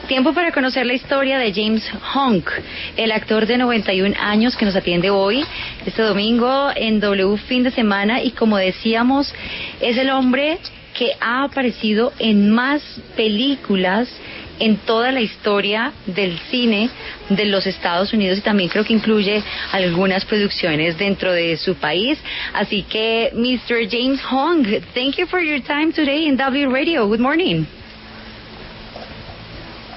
Tiempo para conocer la historia de James Hong, el actor de 91 años que nos atiende hoy, este domingo en W Fin de Semana, y como decíamos, es el hombre que ha aparecido en más películas en toda la historia del cine de los Estados Unidos, y también creo que incluye algunas producciones dentro de su país. Así que, Mr. James Hong, thank you for your time today in W Radio. Good morning.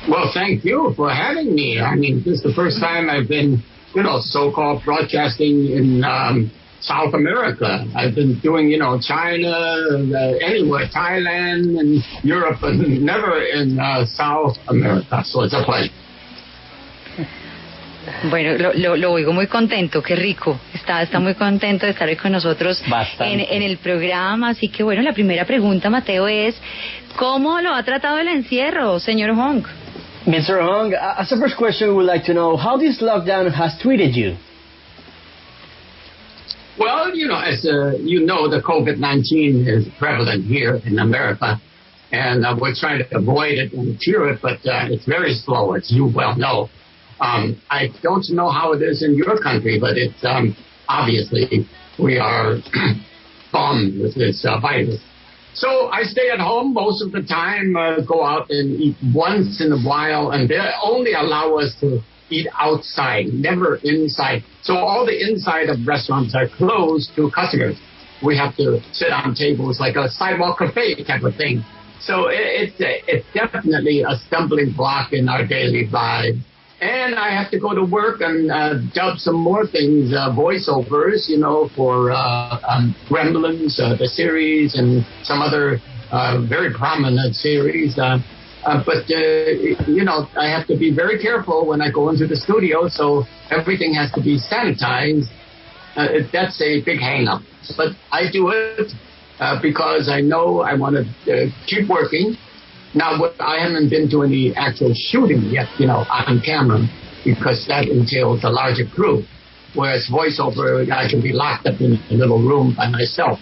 Well, thank you for having me. I mean, this is the first time I've been, so-called broadcasting in South America. I've been doing, China, anywhere, Thailand and Europe, but never in South America. So it's a pleasure. Bueno, lo oigo muy contento, qué rico. Está muy contento de estar hoy con nosotros en el programa. Así que bueno, la primera pregunta, Mateo, es ¿cómo lo ha tratado el encierro, señor Hong? Mr. Hong, as a first question, we would like to know how this lockdown has treated you. Well, as the COVID-19 is prevalent here in America, and we're trying to avoid it and cure it, but it's very slow, as you well know. I don't know how it is in your country, but it's obviously we are bombed with this virus. So I stay at home most of the time, go out and eat once in a while, and they only allow us to eat outside, never inside. So all the inside of restaurants are closed to customers. We have to sit on tables like a sidewalk cafe type of thing. So it's definitely a stumbling block in our daily lives. And I have to go to work and dub some more things, voiceovers, for Gremlins, the series, and some other very prominent series. But I have to be very careful when I go into the studio, so everything has to be sanitized. That's a big hang-up. But I do it because I know I want to keep working. Now, I haven't been to any actual shooting yet, on camera, because that entails a larger crew. Whereas voiceover, I can be locked up in a little room by myself.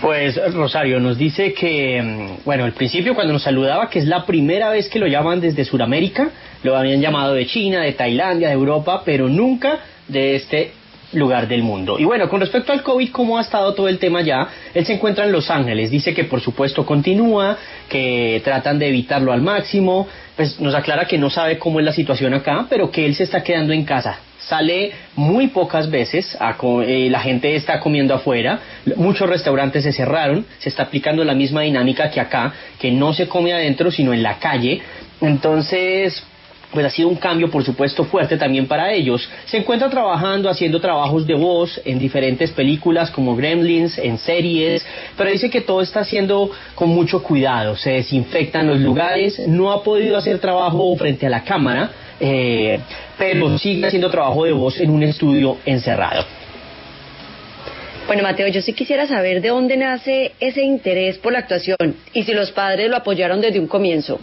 Pues Rosario nos dice que, al principio cuando nos saludaba, que es la primera vez que lo llaman desde Sudamérica, lo habían llamado de China, de Tailandia, de Europa, pero nunca de este lugar del mundo. Y bueno, con respecto al COVID, ¿cómo ha estado todo el tema ya? Él se encuentra en Los Ángeles, dice que por supuesto continúa, que tratan de evitarlo al máximo, pues nos aclara que no sabe cómo es la situación acá, pero que él se está quedando en casa. Sale muy pocas veces, la gente está comiendo afuera, muchos restaurantes se cerraron, se está aplicando la misma dinámica que acá, que no se come adentro sino en la calle. Entonces, pues ha sido un cambio, por supuesto, fuerte también para ellos. Se encuentra trabajando, haciendo trabajos de voz en diferentes películas como Gremlins, en series, pero dice que todo está haciendo con mucho cuidado, se desinfectan los lugares, no ha podido hacer trabajo frente a la cámara, pero sigue haciendo trabajo de voz en un estudio encerrado. Bueno, Mateo, yo sí quisiera saber de dónde nace ese interés por la actuación y si los padres lo apoyaron desde un comienzo.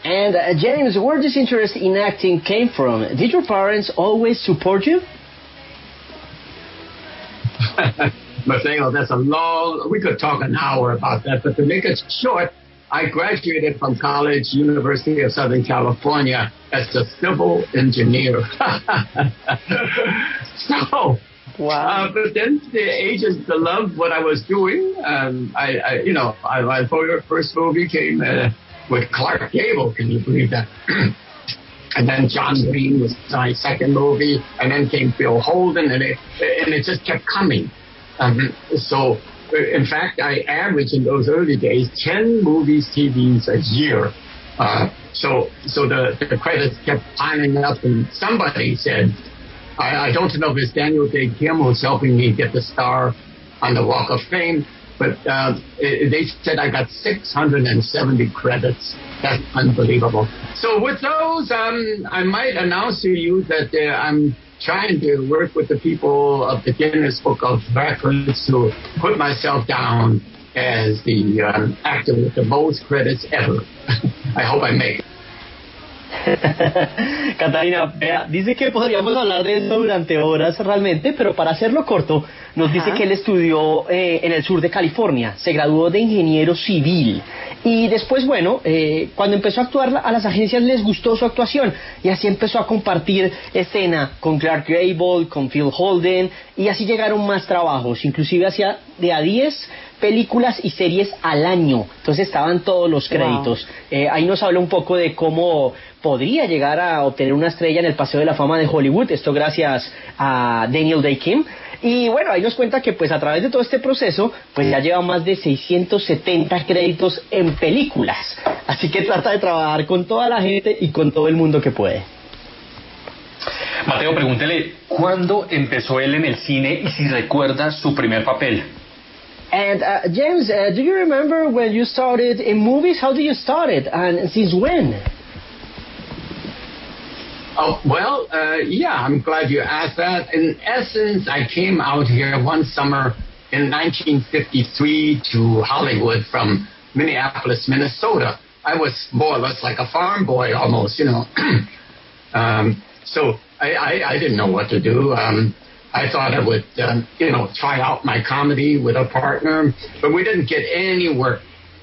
And James, where this interest in acting came from? Did your parents always support you? Mateo, that's a long... We could talk an hour about that, but to make it short, I graduated from college, University of Southern California, as a civil engineer. So... Wow. But then the agents loved what I was doing. My first movie came... with Clark Gable, can you believe that? And then John Green was my second movie, and then came Bill Holden, and it just kept coming. So, in fact, I averaged in those early days 10 movies, TVs a year. So the credits kept piling up, and somebody said, I don't know if it's Daniel Day Kim who's helping me get the star on the Walk of Fame, but they said I got 670 credits. That's unbelievable. So with those, I might announce to you that I'm trying to work with the people of the Guinness Book of Records to put myself down as the actor with the most credits ever. I hope I make it. Catalina, dice que podríamos hablar de esto durante horas realmente, pero para hacerlo corto, nos dice que él estudió en el sur de California, se graduó de ingeniero civil y después, bueno, cuando empezó a actuar a las agencias les gustó su actuación y así empezó a compartir escena con Clark Gable, con Phil Holden y así llegaron más trabajos, inclusive hacía de a 10 películas y series al año, entonces estaban todos los créditos. Ahí nos habla un poco de cómo podría llegar a obtener una estrella en el Paseo de la Fama de Hollywood, esto gracias a Daniel Day-Kim. Y bueno, ahí nos cuenta que pues a través de todo este proceso, pues ya lleva más de 670 créditos en películas. Así que trata de trabajar con toda la gente y con todo el mundo que puede. Mateo, pregúntele, ¿cuándo empezó él en el cine y si recuerda su primer papel? And James, do you remember when you started in movies? How did you start it and since when? Oh, well, yeah, I'm glad you asked that. In essence, I came out here one summer in 1953 to Hollywood from Minneapolis, Minnesota. I was more or less like a farm boy almost, you know. So I didn't know what to do. I thought I would, try out my comedy with a partner, but we didn't get any work.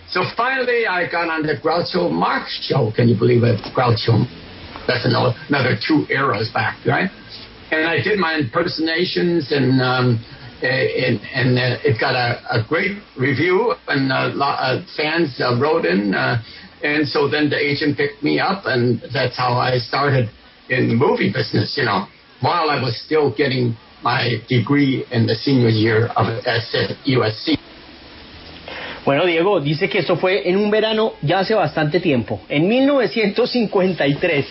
So finally, I got on the Groucho Marx show. Can you believe it? Groucho. That's another 2 eras back, right? And I did my impersonations, and it got a great review, and fans wrote in, and so then the agent picked me up, and that's how I started in the movie business, you know, while I was still getting my degree in the senior year at USC. Bueno, Diego, dice que esto fue en un verano ya hace bastante tiempo, en 1953.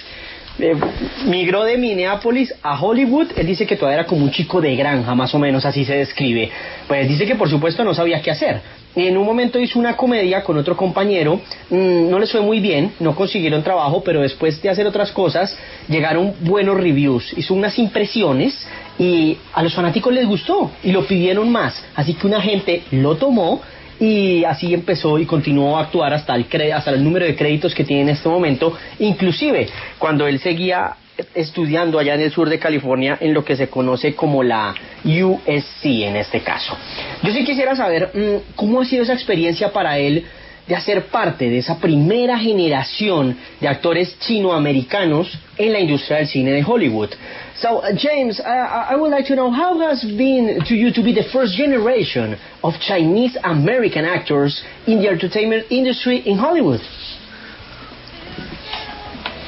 Migró de Minneapolis a Hollywood. Él dice que todavía era como un chico de granja, más o menos así se describe. Pues dice que por supuesto no sabía qué hacer. En un momento hizo una comedia con otro compañero, no les fue muy bien, no consiguieron trabajo, pero después de hacer otras cosas llegaron buenos reviews, hizo unas impresiones y a los fanáticos les gustó y lo pidieron más, así que un agente lo tomó y así empezó y continuó a actuar hasta el número de créditos que tiene en este momento, inclusive cuando él seguía estudiando allá en el sur de California en lo que se conoce como la USC en este caso. Yo sí quisiera saber cómo ha sido esa experiencia para él de hacer parte de esa primera generación de actores chinoamericanos en la industria del cine de Hollywood. So, James, I would like to know how has been to you to be the first generation of Chinese American actors in the entertainment industry in Hollywood?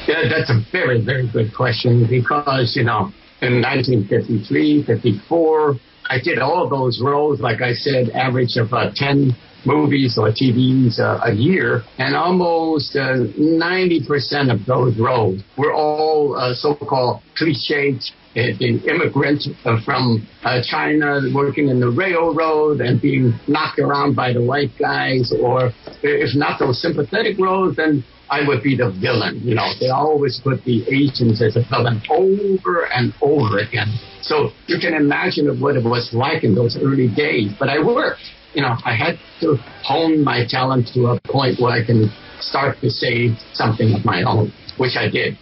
Yeah, that's a very, very good question because, you know, in 1953, 54, I did all those roles, like I said, average of 10 movies or TVs a year, and almost 90% of those roles were all so-called cliches. The immigrant from China working in the railroad and being knocked around by the white guys, or if not those sympathetic roles, then I would be the villain. You know, they always put the Asians as a villain over and over again. So you can imagine what it was like in those early days. But I worked. You know, I had to hone my talent to a point where I can start to say something of my own, which I did.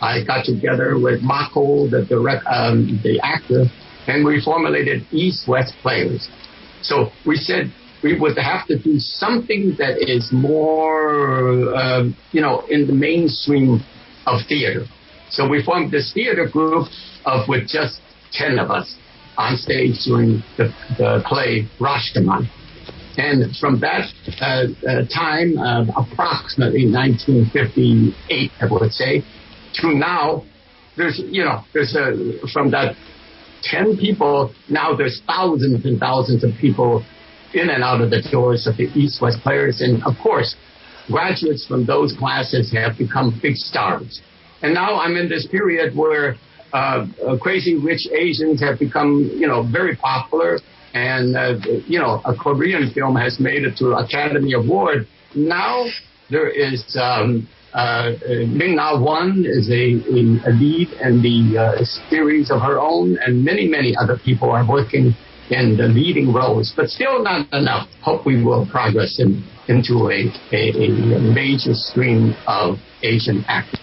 I got together with Mako, the actor, and we formulated East-West players. So we said we would have to do something that is more, in the mainstream of theater. So we formed this theater group with just 10 of us on stage doing the play Rashomon. And from that time, approximately 1958, I would say, to now, from that 10 people, now there's thousands and thousands of people in and out of the doors of the East-West players. And of course, graduates from those classes have become big stars. And now I'm in this period where Crazy Rich Asians have become, very popular. And, a Korean film has made it to Academy Award. Now there is Ming-Na Wan is a lead in the series of her own, and many, many other people are working in the leading roles, but still not enough. Hope we will progress into a major stream of Asian actors.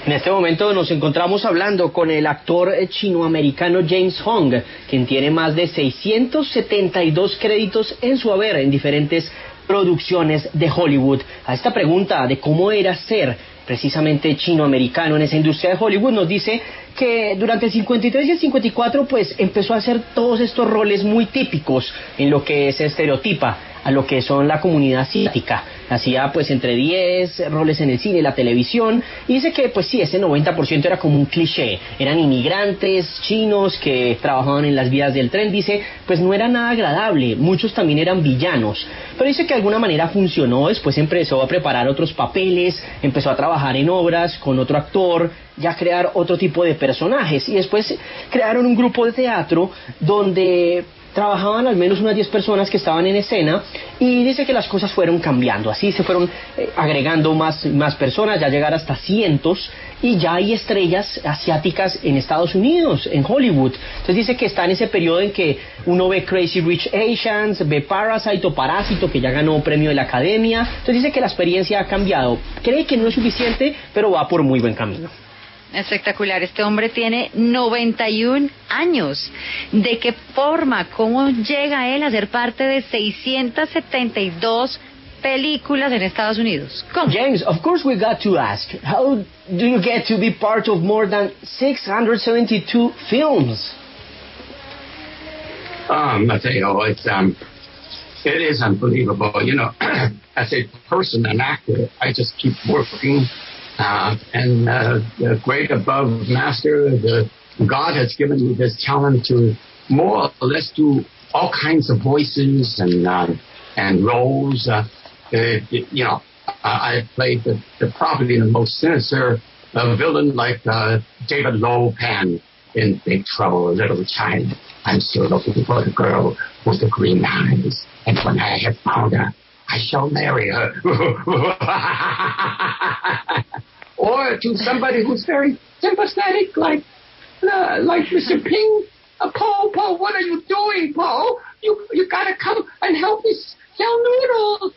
En este momento nos encontramos hablando con el actor chinoamericano James Hong, quien tiene más de 672 créditos en su haber en diferentes producciones de Hollywood. A esta pregunta de cómo era ser precisamente chinoamericano en esa industria de Hollywood, nos dice que durante el 53 y el 54 pues empezó a hacer todos estos roles muy típicos en lo que se estereotipa a lo que son la comunidad asiática. Hacía pues entre 10 roles en el cine y la televisión, y dice que pues sí, ese 90% era como un cliché, eran inmigrantes chinos que trabajaban en las vías del tren. Dice pues no era nada agradable, muchos también eran villanos, pero dice que de alguna manera funcionó. Después empezó a preparar otros papeles, empezó a trabajar en obras con otro actor, ya crear otro tipo de personajes, y después crearon un grupo de teatro donde trabajaban al menos unas 10 personas que estaban en escena, y dice que las cosas fueron cambiando, así se fueron agregando más personas, ya llegar hasta cientos, y ya hay estrellas asiáticas en Estados Unidos, en Hollywood. Entonces dice que está en ese periodo en que uno ve Crazy Rich Asians, ve Parasite o Parásito, que ya ganó premio de la Academia. Entonces dice que la experiencia ha cambiado, cree que no es suficiente, pero va por muy buen camino. Espectacular. Este hombre tiene 91 años. ¿De qué forma? ¿Cómo llega él a ser parte de 672 películas en Estados Unidos? ¿Cómo? James, of course we got to ask, how do you get to be part of more than 672 films? Mateo, it is unbelievable. You know, as a person, an actor, I just keep working. And the great above master, God has given me this talent to more or less do all kinds of voices and roles. You know, I played probably the most sinister villain, like David Lopan in Big Trouble, Little China. I'm still looking for the girl with the green eyes, and when I have found her, I shall marry her. Or to somebody who's very sympathetic, like Mr. Ping. Paul, what are you doing, Paul? You gotta come and help me sell noodles.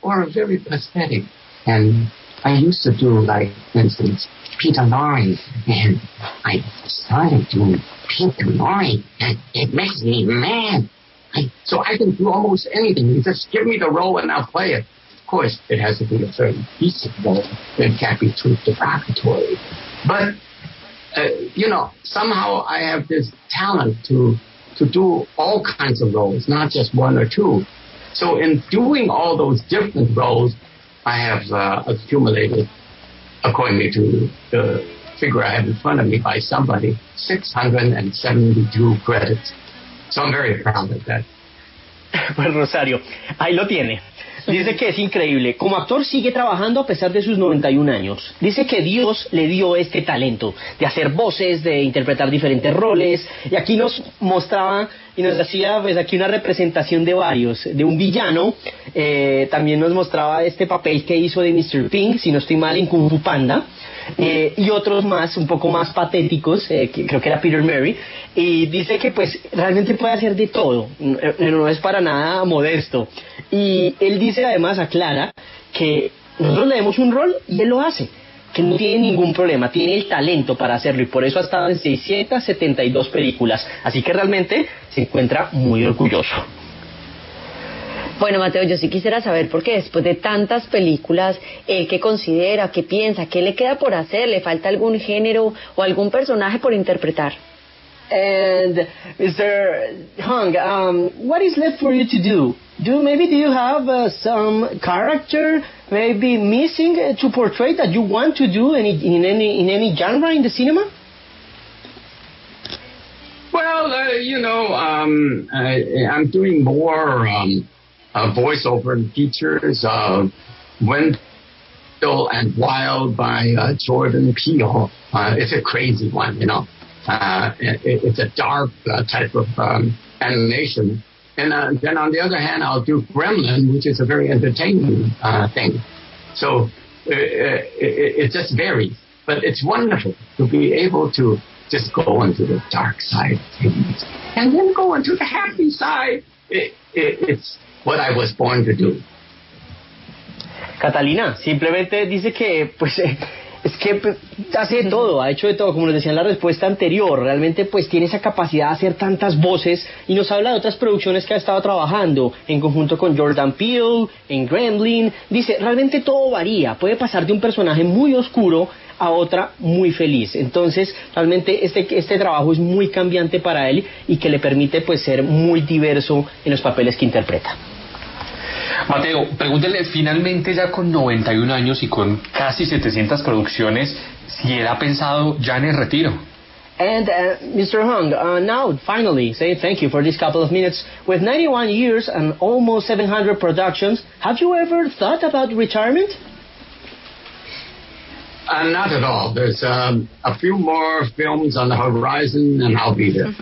Or very pathetic. And I used to do, like, for instance, Peter Lorre, and I started doing Peter Lorre, and it makes me mad. So I can do almost anything. You just give me the role and I'll play it. Of course, it has to be a very decent role. It can't be too derogatory. But, you know, somehow I have this talent to do all kinds of roles, not just one or two. So in doing all those different roles, I have accumulated, according to the figure I have in front of me by somebody, 672 credits. So I'm very proud of that. Pues Rosario, ahí lo tiene. Dice que es increíble. Como actor sigue trabajando a pesar de sus 91 años. Dice que Dios le dio este talento de hacer voces, de interpretar diferentes roles. Y aquí nos mostraba y nos hacía pues aquí una representación de varios. De un villano. También nos mostraba este papel que hizo de Mr. Pink, si no estoy mal, en Kung Fu Panda. Y otros más, un poco más patéticos, que creo que era Peter Murray, y dice que pues realmente puede hacer de todo, no es para nada modesto, y él dice, además aclara que nosotros le demos un rol y él lo hace, que no tiene ningún problema, tiene el talento para hacerlo, y por eso ha estado en 672 películas, así que realmente se encuentra muy orgulloso. Bueno, Mateo, yo sí quisiera saber, porque después de tantas películas, ¿qué considera, qué piensa, qué le queda por hacer? ¿Le falta algún género o algún personaje por interpretar? And Mr. Hong, what is left for you to do? Do you have some character maybe missing to portray that you want to do in any genre in the cinema? Well, you know, I'm doing more voiceover features, Wendell and Wild by Jordan Peele. It's a crazy one, you know. It's a dark type of animation. And then on the other hand, I'll do Gremlin, which is a very entertaining thing. So it just varies. But it's wonderful to be able to just go into the dark side of things and then go into the happy side. It's what I was born to do. Catalina simplemente dice que pues Es que pues, hace de todo, ha hecho de todo, como nos decía en la respuesta anterior, realmente pues tiene esa capacidad de hacer tantas voces y nos habla de otras producciones que ha estado trabajando en conjunto con Jordan Peele, en Gremlin, dice, realmente todo varía, puede pasar de un personaje muy oscuro a otra muy feliz, entonces realmente este trabajo es muy cambiante para él y que le permite pues ser muy diverso en los papeles que interpreta. Mateo, pregúntele finalmente ya con 91 años y con casi 700 producciones si él ha pensado ya en el retiro. And Mr. Hung, now finally say thank you for this couple of minutes. With 91 years and almost 700 productions, have you ever thought about retirement? Not at all. There's a few more films on the horizon and I'll be there.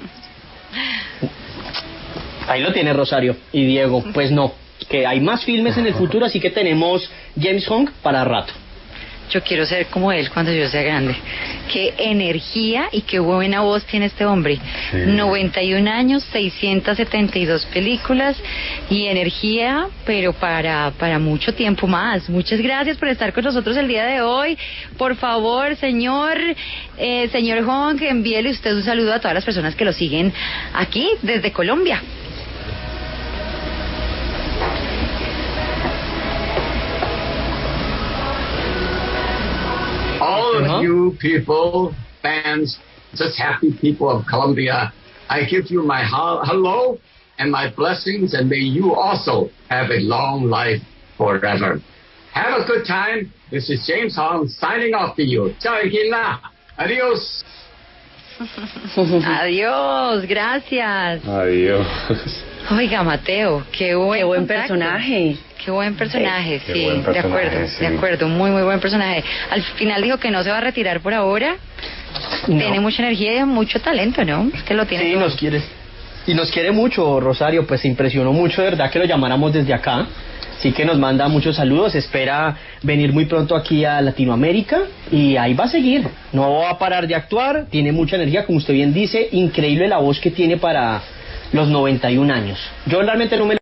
Ahí lo tiene Rosario y Diego, pues no, que hay más filmes en el futuro, así que tenemos James Hong para rato. Yo quiero ser como él cuando yo sea grande. Qué energía y qué buena voz tiene este hombre. Sí. 91 años, 672 películas y energía, pero para mucho tiempo más. Muchas gracias por estar con nosotros el día de hoy. Por favor, señor Hong, envíele usted un saludo a todas las personas que lo siguen aquí desde Colombia. All of you people, fans, just happy people of Colombia, I give you my hello and my blessings, and may you also have a long life forever. Have a good time. This is James Hong signing off to you. Chao, Gina. Adios. Adiós, gracias. Adiós. Oiga, Mateo, qué buen personaje. Qué buen personaje, qué sí, buen personaje, de acuerdo, muy buen personaje. Al final dijo que no se va a retirar por ahora. No. Tiene mucha energía y mucho talento, ¿no? Es que lo tiene. Sí, todo. nos quiere. Y nos quiere mucho, Rosario, pues se impresionó mucho, de verdad, que lo llamáramos desde acá. Así que nos manda muchos saludos, espera venir muy pronto aquí a Latinoamérica y ahí va a seguir, no va a parar de actuar, tiene mucha energía, como usted bien dice, increíble la voz que tiene para los 91 años. Yo realmente no me